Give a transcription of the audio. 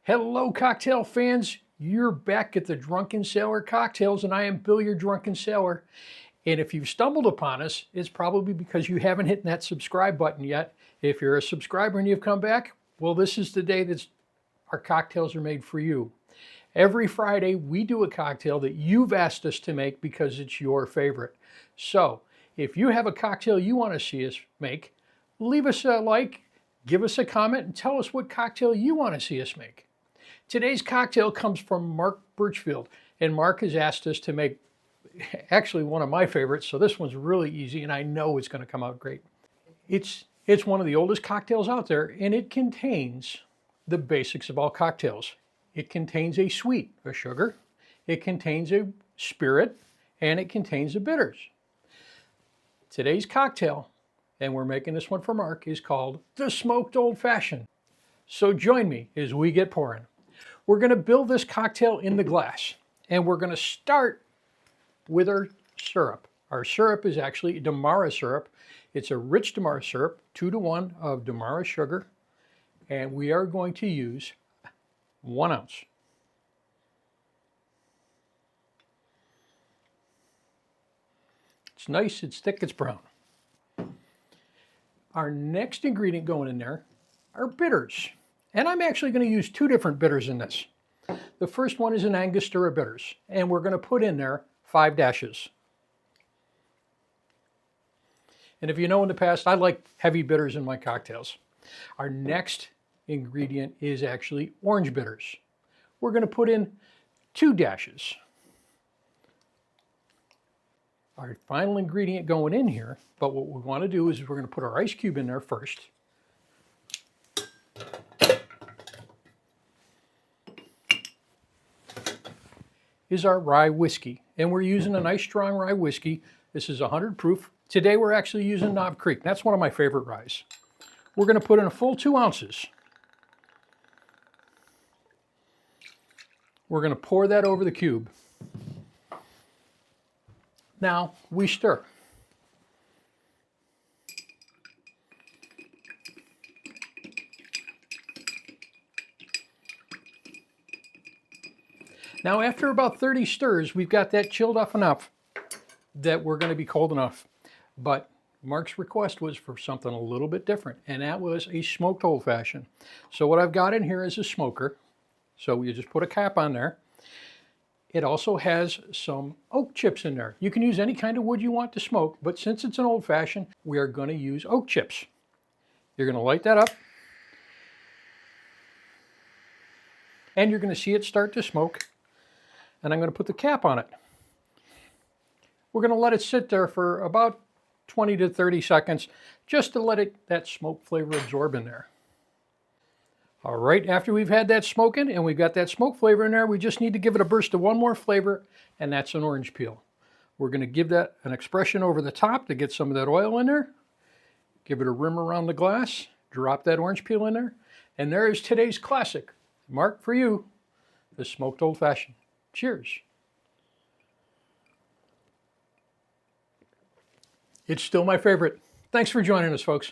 Hello, cocktail fans. You're back at the Drunken Sailor Cocktails, and I am Bill, your Drunken Sailor. And if you've stumbled upon us, it's probably because you haven't hit that subscribe button yet. If you're a subscriber and you've come back, well, this is the day that our cocktails are made for you. Every Friday, we do a cocktail that you've asked us to make because it's your favorite. So, if you have a cocktail you want to see us make, leave us a like, give us a comment, and tell us what cocktail you want to see us make. Today's cocktail comes from Mark Birchfield, and Mark has asked us to make actually one of my favorites, so this one's really easy, and I know it's going to come out great. It's one of the oldest cocktails out there, and it contains the basics of all cocktails. It contains a sweet, a sugar, it contains a spirit, and it contains a bitters. Today's cocktail, and we're making this one for Mark, is called the Smoked Old Fashioned. So join me as we get pouring. We're going to build this cocktail in the glass, and we're going to start with our syrup. Our syrup is actually Demerara syrup. It's a rich Demerara syrup, 2-to-1 of Demerara sugar, and we are going to use 1 ounce. It's nice, it's thick, it's brown. Our next ingredient going in there are bitters. And I'm actually going to use 2 different bitters in this. The first one is an Angostura bitters, and we're going to put in there 5 dashes. And if you know in the past, I like heavy bitters in my cocktails. Our next ingredient is actually orange bitters. We're going to put in 2 dashes. Our final ingredient going in here, but what we want to do is we're going to put our ice cube in there first. Is our rye whiskey, and we're using a nice strong rye whiskey. This is 100 proof. Today we're actually using Knob Creek. That's one of my favorite ryes. We're going to put in a full 2 ounces. We're going to pour that over the cube. Now we stir. Now after about 30 stirs, we've got that chilled off enough that we're going to be cold enough. But Mark's request was for something a little bit different, and that was a smoked old fashioned. So what I've got in here is a smoker. So you just put a cap on there. It also has some oak chips in there. You can use any kind of wood you want to smoke, but since it's an old fashioned, we are going to use oak chips. You're going to light that up, and you're going to see it start to smoke. And I'm going to put the cap on it. We're going to let it sit there for about 20 to 30 seconds just to let that smoke flavor absorb in there. All right, after we've had that smoking and we've got that smoke flavor in there, we just need to give it a burst of one more flavor, and that's an orange peel. We're going to give that an expression over the top to get some of that oil in there. Give it a rim around the glass, drop that orange peel in there, and there is today's classic. Mark, for you, the smoked old fashioned. Cheers. It's still my favorite. Thanks for joining us, folks.